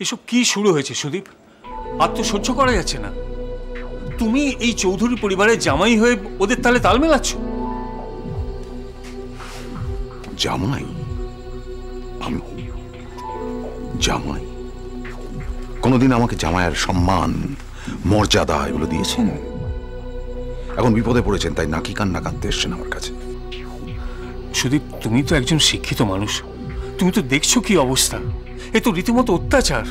এসব কি শুরু হয়েছে সুদীপ? আর তো সহ্য করা যাচ্ছে না। তুমি এই চৌধুরী পরিবারের জামাই হয়ে ওদের তালে তাল মেলাচ্ছ। জামাই? আমি জামাই? কোনদিন আমাকে জামাইয়ের সম্মান মর্যাদা এগুলো দিয়েছেন? এখন বিপদে পড়েছেন তাই নাকি কান্না কাঁদতে এসছেন আমার কাছে। সুদীপ, তুমি তো একজন শিক্ষিত মানুষ, তুমি তো দেখছো কি অবস্থা। এ তো রীতিমতো অত্যাচার।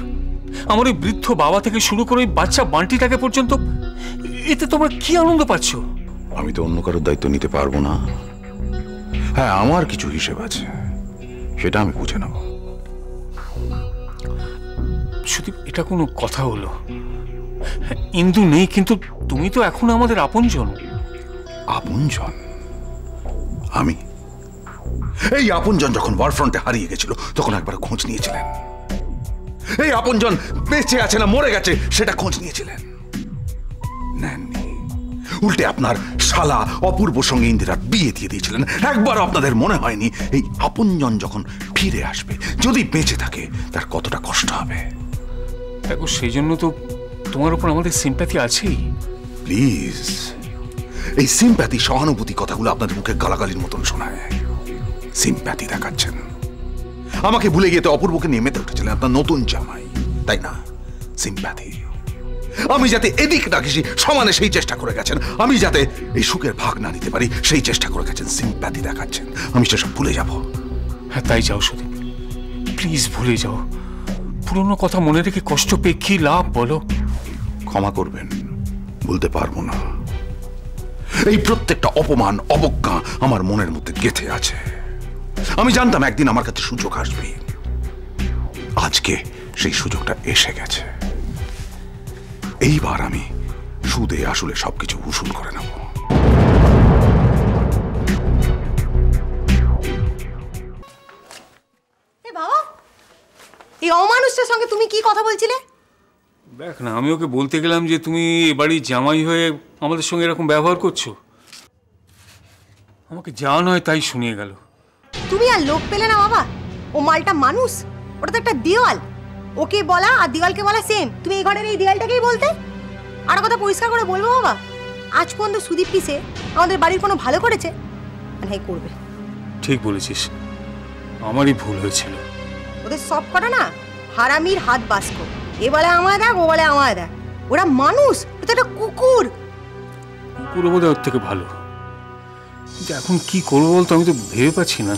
আমার ওই বৃদ্ধ বাবা থেকে শুরু করে ওই বাচ্চা বান্টিটাকে পর্যন্ত, এতে তোমরা কি আনন্দ পাচ্ছ? আমি তো অন্য কারোর দায়িত্ব নিতে পারবো না। হ্যাঁ, আমার কিছু হিসেব আছে, সেটা আমি বুঝে নেব। সুদীপ, এটা কোনো কথা হলো? ইন্দু নেই, কিন্তু তুমি তো এখন আমাদের আপনজন। আপনজন? আমি এই আপনজন যখন ওয়ারফ্রন্টে হারিয়ে গেছিল তখন একবার খোঁজ নিয়েছিলেন? এই আপনজন বেঁচে আছে না মরে গেছে সেটা খোঁজ নিয়েছিলেন? নেননি। উল্টে আপনার শালা অপূর্ব সঙ্গে ইন্দিরার বিয়ে দিয়ে দিয়েছিলেন। একবারও আপনাদের মনে হয়নি এই আপনজন যখন ফিরে আসবে, যদি বেঁচে থাকে, তার কতটা কষ্ট হবে? দেখো, সেই জন্য তো তোমার উপর আমাদের সিম্প্যাথি আছেই। প্লিজ, এই সিম্প্যাথি সহানুভূতি কথাগুলো আপনাদের মুখে গালাগালির মতন শোনায়। সিম্প্যাথি দেখাচ্ছেন। আমাকে ভুলে গিয়ে তো অপূর্বকে নিয়ে মেতে উঠেছিলেন আপনার নতুন জামাই, তাই না? সিম্প্যাথি। আমি যাতে এদিক না ঘেঁষি সমানে সেই চেষ্টা করে গেছেন, আমি যাতে এই সুখের ভাগ না নিতে পারি সেই চেষ্টা করে গেছেন। সিম্প্যাথি দেখাচ্ছেন। আমি সেসব ভুলে যাব। হ্যাঁ, তাই যাও সুদীপ, প্লিজ ভুলে যাও। পুরনো কথা মনে রেখে কষ্ট পেয়ে কি লাভ বলো? ক্ষমা করবেন, বলতে পারবো না। এই প্রত্যেকটা অপমান অবজ্ঞা আমার মনের মধ্যে গেঁথে আছে। আমি জানতাম একদিন আমার কাছে সুযোগ আসবে। আজকে সেই সুযোগটা এসে গেছে। এইবার আমি সুদে আসলে সবকিছু উসুল করে নেব। বাবা, এই অমানুষটার সঙ্গে তুমি কি কথা বলছিলে? দেখ না, আমি ওকে বলতে গেলাম যে তুমি বাড়ির জামাই হয়ে আমাদের সঙ্গে এরকম ব্যবহার করছো। আমাকে যা নয় তাই শুনিয়ে গেল। তুমি আর লোক পেলে না বাবা? ও মালটা মানুষ? ওটা তো একটা দেওয়াল। ওকে বলা আর দেওয়ালকে বলা সেম। তুমি এই ঘরের এই দেওয়ালটাকেই বলতে। আর কথা পরিষ্কার করে বলবো বাবা, আজ পর্যন্ত সুদীপ পিসে আমাদের বাড়ির কোনো ভালো করেছে? মানে করবে। ঠিক বলেছিস, আমারই ভুল হয়েছিল। ওদের সব কটা না হারামির হাত বাস্ক। এ বলে আমায় দেখ, ও বলে আমায় দেখ। ওরা মানুষ, ও তো একটা কুকুর। কুকুর বোধহয় ওর থেকে ভালো। কিন্তু এখন কি করবো বলতো, আমি তো ভেবে পাচ্ছি না।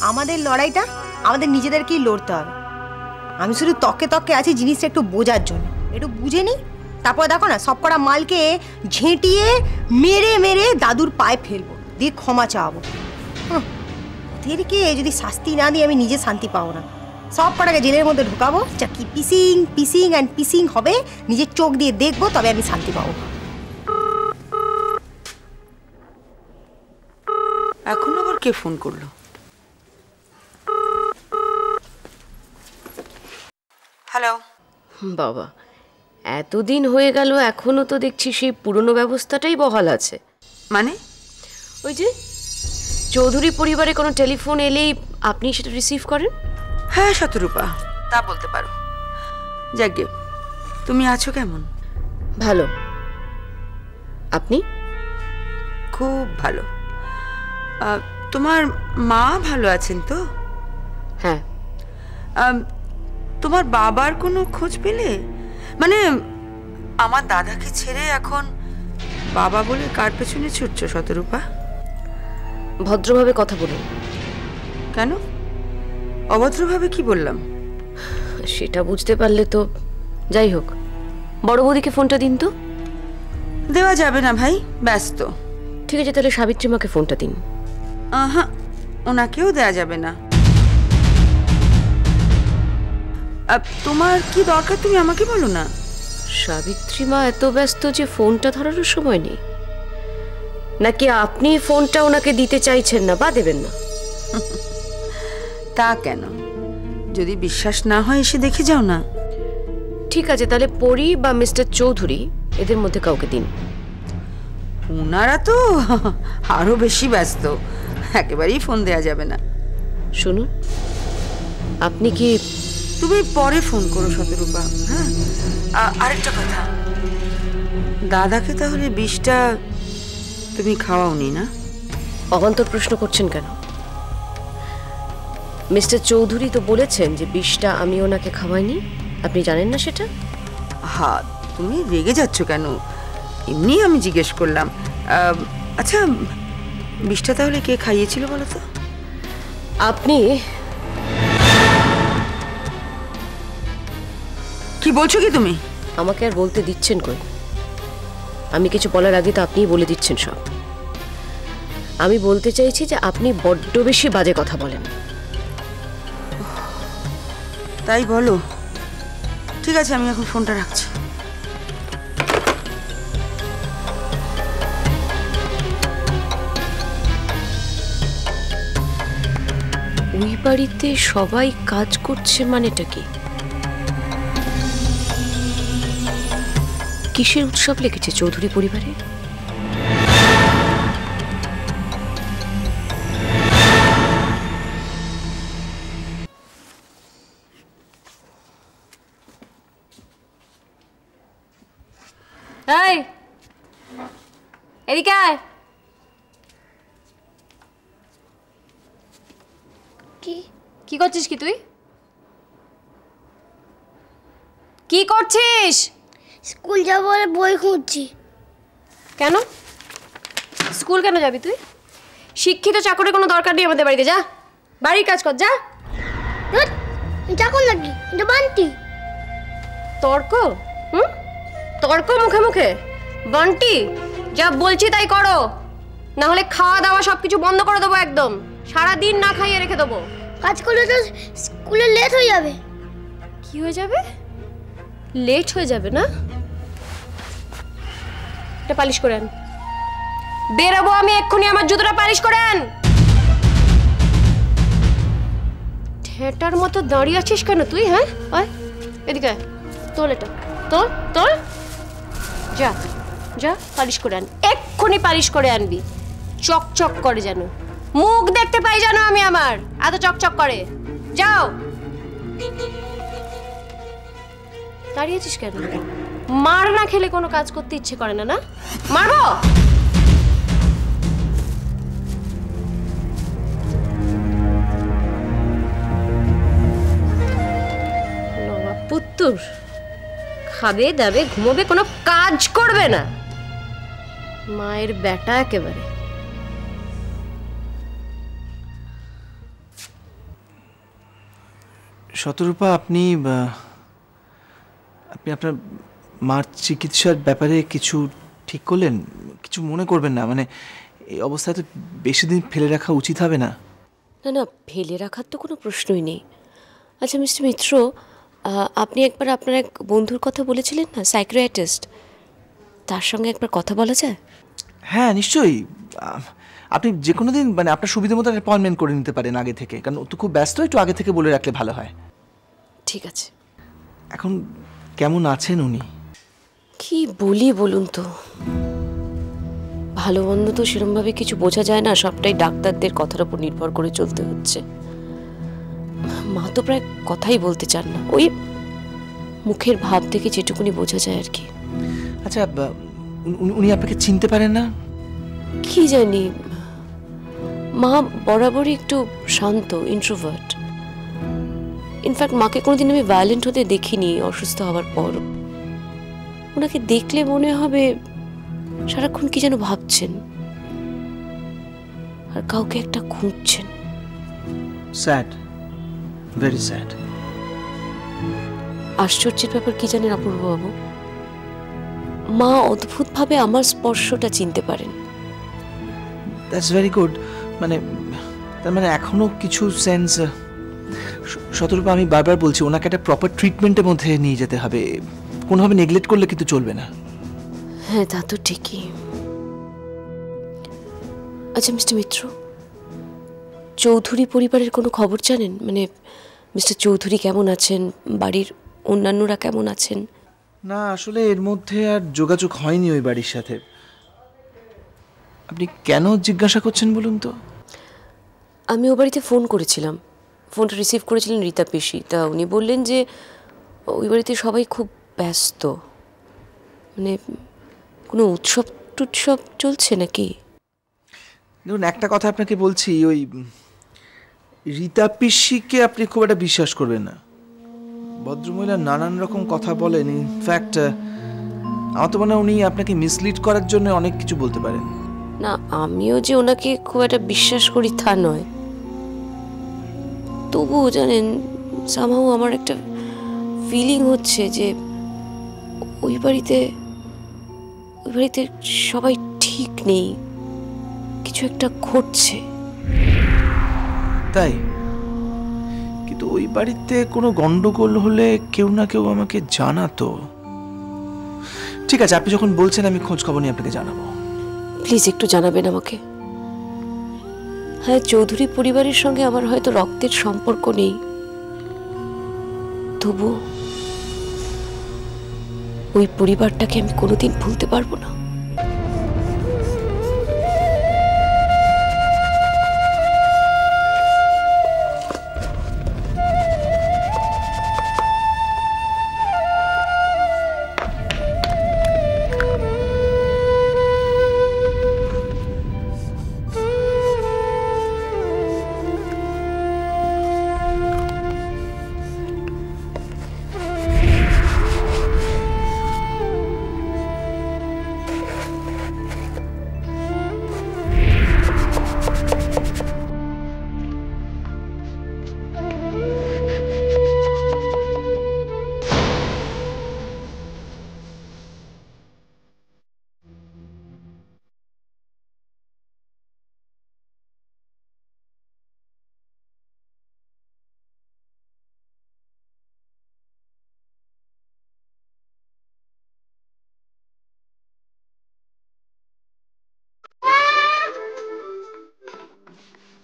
আমাদের লড়াইটা আমাদের নিজেদেরকেই লড়তে হবে। আমি শুধু তককে তককে আছি জিনিসটা একটু বোঝার জন্য। একটু বুঝে নি, তারপর দেখো না সব কটা মালকে ঝেঁটিয়ে মেরে মেরে দাদুর পায়ে ফেলবো, দিয়ে ক্ষমা চাওয়াবো। ওদেরকে যদি শাস্তি না দিয়ে আমি নিজে শান্তি পাবো না। সব কটাকে জেলের মধ্যে ঢোকাবো, যা কি পিসিং পিসিং অ্যান্ড পিসিং হবে, নিজের চোখ দিয়ে দেখবো, তবে আমি শান্তি পাবো। এখন আবার কে ফোন করলো? হ্যালো। বাবা, এতদিন হয়ে গেল এখনো তো দেখছি সেই পুরনো ব্যবস্থাটাই বহাল আছে। মানে? ওই যে চৌধুরী পরিবারে কোনো টেলিফোন এলেই আপনি সেটা রিসিভ করেন? হ্যাঁ শতরূপা, তা বলতে পারো। যাকে, তুমি আছো কেমন? ভালো। আপনি? খুব ভালো। তোমার মা ভালো আছেন তো? হ্যাঁ। তোমার বাবার কোনো খোঁজ পেলে? মানে আমার দাদাকে ছেড়ে এখন বাবা বলে কার পেছনে ছুটছো শতরূপা? ভদ্রভাবে কথা বলুন। কেন? অভদ্রভাবে কি বললাম? সেটা বুঝতে পারলে তো। যাই হোক, বড় বৌদিকে ফোনটা দিন তো। দেওয়া যাবে না ভাই, ব্যস্ত। ঠিক আছে, তাহলে সাবিত্রী মাকে ফোনটা দিন। হ্যাঁ, ওনাকেও দেয়া যাবে না। তোমার কি দরকার তুমি আমাকে বলো না। সাবিত্রী মা এত ব্যস্ত যে ফোনটা ধরারও সময় নেই। নাকি আপনি ফোনটা ওনাকে দিতে চাইছেন না বা দেবেন না? তা কেন? যদি বিশ্বাস না হয় এসে দেখে যাও না। ঠিক আছে, তাহলে পরি বা মিস্টার চৌধুরী এদের মধ্যে কাউকে দিন। ওনারা তো আরো বেশি ব্যস্ত, একেবারেই ফোন দেয়া যাবে না। শুনুন, আপনি কি তুমি পরে ফোন করো শতরূপা। হ্যাঁ, আরেকটা কথা, দাদাকে তাহলে বিষটা তুমি খাওয়াওনি না? অবান্তর প্রশ্ন করছেন কেন? মিস্টার চৌধুরী তো বলেছেন যে বিষটা আমি ওনাকে খাওয়াইনি। আপনি জানেন না সেটা? হ্যাঁ, তুমি রেগে যাচ্ছ কেন? এমনি আমি জিজ্ঞেস করলাম। আচ্ছা, বিষটা তাহলে কে খাইয়েছিল বলো তো? আপনি। কি বলছো কি তুমি? আমাকে আর বলতে দিচ্ছেন কই? আমি কিছু বলার আগে তো আপনিই বলে দিচ্ছেন সব। আমি বলতে চাইছি যে আপনি বড্ড বেশি বাজে কথা বলেন। তাই বলো? ঠিক আছে, আমি এখন ফোনটা রাখছি। ওই বাড়িতে সবাই কাজ করছে মানেটা কি? কিসের উৎসব লেগেছে চৌধুরী পরিবারে? এই এদিকে আয়। কি করছিস কি তুই? কি করছিস? স্কুল যাব বলে বই খুঁজছি। কেন স্কুল কেন যাবি তুই? শিক্ষিত চাকরের কোনো দরকার নেই আমাদের বাড়িতে। যা বাড়ির কাজ কর, যা। চাকর নাকি? এটা বান্টি। তর্ক? তর্ক মুখে মুখে? বান্টি, যা বলছি তাই করো, না হলে খাওয়া দাওয়া সবকিছু বন্ধ করে দেবো একদম। সারাদিন না খাইয়ে রেখে দেবো। কাজ করলে তো স্কুলে লেট হয়ে যাবে। কি হয়ে যাবে? লেট হয়ে যাবে না? এটা পালিশ করে আন। বেরোবো আমি এক্ষুনি, আমার জুতোটা পালিশ করে আন। ঠেটার মতো দাঁড়িয়ে আছিস কেন তুই? হ্যাঁ, আয় এদিকে আয়। তোল এটা, তোল তোল। যা যা পালিশ করে আন, এক্ষুনি পালিশ করে আনবি। চকচক করে যেন, মুখ দেখতে পাই যেন আমি, আমার এত চকচক করে। যাও। দাঁড়িয়েছিস কেন? মার না খেলে কোনো কাজ করতে ইচ্ছে করে না? না মারবো? পুত্তুর খাবে দাবে ঘুমোবে, কোনো কাজ করবে না। মায়ের বেটা একেবারে। শতরূপা, আপনি আপনার মার চিকিৎসার ব্যাপারে কিছু ঠিক করলেন? কিছু মনে করবেন না, মানে এই অবস্থায় তো বেশি দিন ফেলে রাখা উচিত হবে না। না না, ফেলে রাখার তো কোনো প্রশ্নই নেই। আচ্ছা মিস্টার মিত্র, আপনি একবার আপনার এক বন্ধুর কথা বলেছিলেন না, সাইকিয়াট্রিস্ট, তার সঙ্গে একবার কথা বলা যায়? হ্যাঁ নিশ্চয়ই, আপনি যে কোনো দিন মানে আপনার সুবিধা মতো অ্যাপয়েন্টমেন্ট করে নিতে পারেন আগে থেকে, কারণ ও তো খুব ব্যস্ত, একটু আগে থেকে বলে রাখলে ভালো হয়। ঠিক আছে। এখন কেমন আছেন উনি? কি বলি বলুন তো, ভালো মন্দ তো সেরকমভাবে কিছু বোঝা যায় না, সবটাই ডাক্তারদের কথার উপর নির্ভর করে চলতে হচ্ছে। মা তো প্রায় কথাই বলতে চান না, ওই মুখের ভাব থেকে যেটুকুনি বোঝা যায় আর কি। আচ্ছা, উনি আপনাকে চিনতে পারেন না? কি জানি, মা বরাবরই একটু শান্ত, ইন্ট্রোভার্ট। ইনফ্যাক্ট মাকে কোনোদিন আমি ভায়োলেন্ট হতে দেখিনি অসুস্থ হওয়ার পর। ওনাকে দেখলে মনে হবে সারাক্ষণ কি যেন ভাবছেন আর কাউকে একটা খুঁজছেন। Sad, very sad. আশ্চর্যের ব্যাপার কি জানেন অপূর্ববাবু, মা অদ্ভুতভাবে আমার স্পর্শটা চিনতে পারেন। That's very good. মানে তার মানে এখনো কিছু সেন্স। শতরূপা, আমি বারবার বলছি ওনাকে একটা প্রপার ট্রিটমেন্টের মধ্যে নিয়ে যেতে হবে, কোনোভাবে নেগলেক্ট করলে কিন্তু চলবে না। হ্যাঁ তা তো ঠিকই। আচ্ছা মিস্টার মিত্র, চৌধুরী পরিবারের কোনো খবর জানেন? মানে মিস্টার চৌধুরী কেমন আছেন, বাড়ির অন্যান্যরা কেমন আছেন? না, আসলে এর মধ্যে আর যোগাযোগ হয়নি ওই বাড়ির সাথে। আপনি কেন জিজ্ঞাসা করছেন বলুন তো? আমি ও বাড়িতে ফোন করেছিলাম, ফোনটা রিসিভ করেছিলেন রীতা পিসি। তা উনি বললেন যে ওই বাড়িতে সবাই খুব ব্যস্ত, মানে কোনো উৎসব টুৎসব চলছে নাকি? দেখুন, একটা কথা আপনাকে বলছি, ওই রীতা পিসিকে আপনি খুব একটা বিশ্বাস করবেন না। ভদ্রমহিলা নানান রকম কথা বলেন। ইনফ্যাক্ট আমার তো মনে হয় উনি আপনাকে মিসলিড করার জন্য অনেক কিছু বলতে পারেন। না, আমিও যে ওনাকে খুব একটা বিশ্বাস করি তা নয়, তবুও জানেন সামহাউ আমার একটা ফিলিং হচ্ছে যে ওই বাড়িতে সবাই ঠিক নেই, কিছু একটা ঘটছে। তাই? কিন্তু ওই বাড়িতে কোনো গন্ডগোল হলে কেউ না কেউ আমাকে জানাতো। ঠিক আছে, আপনি যখন বলছেন আমি খোঁজ খবর নিয়ে আপনাকে জানাবো। প্লিজ একটু জানাবেন আমাকে। হ্যাঁ, চৌধুরী পরিবারের সঙ্গে আমার হয়তো রক্তের সম্পর্ক নেই, তবু ওই পরিবারটাকে আমি কোনোদিন ভুলতে পারবো না।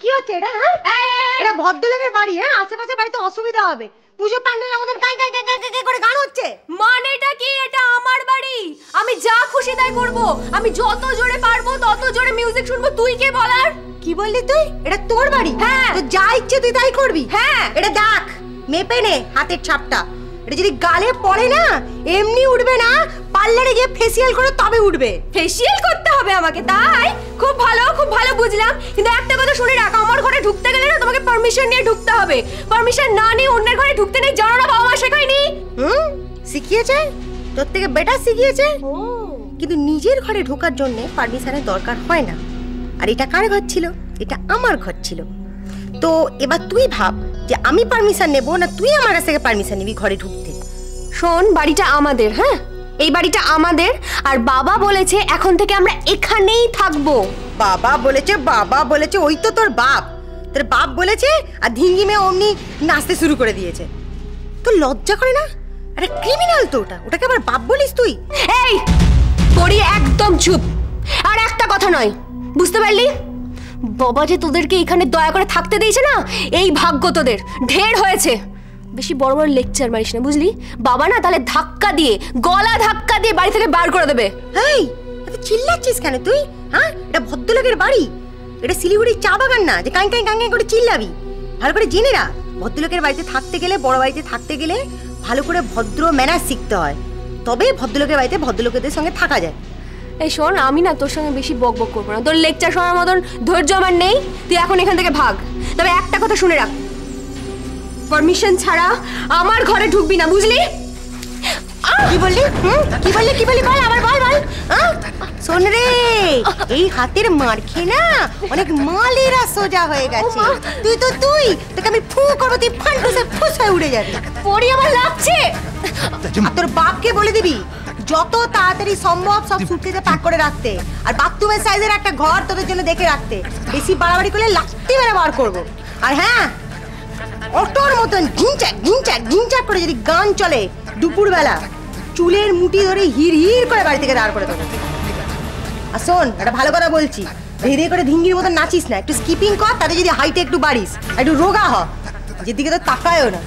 কি হচ্ছে এটা? এটা ভদ্রলোকের বাড়ি, হ্যাঁ? আশেপাশে বাড়িতে অসুবিধা হবে। পুজো প্যান্ডেল আমাদের কাই কাই কাই কাই করে গান হচ্ছে। মানেটা কি? এটা আমার বাড়ি, আমি যা খুশি তাই করব। আমি যত জোরে পারবো তত জোরে মিউজিক শুনবো। তুই কে বলার? কি বললি তুই? এটা তোর বাড়ি? হ্যাঁ। তো যা ইচ্ছে তুই তাই করবি? হ্যাঁ। এটা দেখ, মেপে নে হাতের ছাপটা। এটা যদি গালে পড়ে না এমনি উঠবে না, পার্লারে গিয়ে ফেসিয়াল করে তবে উঠবে। ফেসিয়াল করতে হবে আমাকে? তাই? খুব ভালো বুঝলাম, কিন্তু একটা কথা শুনে রাখ, আমার ঘরে ঢুকতে গেলে না তোমাকে পারমিশন নিয়ে ঢুকতে হবে। পারমিশন না নিয়ে অন্যের ঘরে ঢুকতে নেই, জানো না? বাবা মা শেখায়নি। শিখিয়েছে, তোর থেকে বেটার শিখিয়েছে। কিন্তু নিজের ঘরে ঢোকার জন্য পারমিশনের দরকার হয় না। আর এটা কার ঘর ছিল? এটা আমার ঘর ছিল। তো এবার তুই ভাব যে আমি পারমিশন নেব না তুই আমার কাছ থেকে পারমিশন নিবি ঘরে ঢুকতে। শোন, বাড়িটা আমাদের, হ্যাঁ? এই বাড়িটা আমাদের, আর বাবা বলেছে এখন থেকে আমরা এখানেই থাকবো। বাবা বলেছে? ওই তো তোর বাপ বলেছে। আর ধিঙ্গি মেয়ে অমনি নাচতে শুরু করে দিয়েছে। তোর লজ্জা করে না? আরে ক্রিমিনাল তো ওটাকে আবার বাপ বলিস তুই? এই পড়ি, একদম চুপ। আর একটা কথা নয়, বুঝতে পারলি? বাবা যে তোদেরকে এখানে দয়া করে থাকতে দিয়েছে না, এই ভাগ্য তোদের। ঢের হয়েছে, বেশি বড় বড় লেকচার মারিস না, বুঝলি? বাবা না তাহলে গলা ধাক্কা দিয়ে বাড়ি থেকে বার করে দেবে। এই এত চিল্লাচ্ছিস কেন তুই? হ্যাঁ, এটা ভদ্রলোকের বাড়ি, এটা শিলিগুড়ির চা বাগান না যে কাই কাই কাই করে চিল্লাবি। ভালো করে জেনে রাখ, ভদ্রলোকের বাড়িতে থাকতে গেলে, বড় বাড়িতে থাকতে গেলে ভালো করে ভদ্র ম্যানার্স শিখতে হয়, তবে ভদ্রলোকের বাড়িতে ভদ্রলোকেদের সঙ্গে থাকা যায়। এই শোন, আমি না তোর সঙ্গে বেশি বক বক করবো না, তোর লেকচার শোনার মতন ধৈর্য আমার নেই। তুই এখন এখান থেকে ভাগ। তবে একটা কথা শুনে রাখ, পারমিশন ছাড়া আমার ঘরে ঢুকবি না, বুঝলি? কি বললি? বল, আবার বল। শোন রে, এই হাতের মার খেয়ে না অনেক মালেরা সোজা হয়ে গেছে। তোকে আমি ফু করবো, তুই ফান্টুসে ফুস হয়ে উড়ে যাবি। পড়ি আমার লাগছে। আর তোর বাপকে বলে দিবি যত তাড়াতাড়ি সম্ভব সব সুটকেসে প্যাক করে রাখতে, আর বাথরুমের সাইজের একটা ঘর তোদের জন্য দেখে রাখতে। বেশি বাড়াবাড়ি করলে লাত্তি মেরে বার করবো। আর হ্যাঁ, অটোর মতন ঝিনচাক করে যদি গান চলে দুপুরবেলা, চুলের মুঠি ধরে হির করে বাড়ি থেকে দাঁড় করে দেবো। আর শোন, একটা ভালো কথা বলছি, ধীরে করে ধিঙ্গির মতন নাচিস না, একটু স্কিপিং কর, তাতে যদি হাইটে একটু বাড়িস, একটু রোগা হ, যেদিকে তো তাকায়ও না।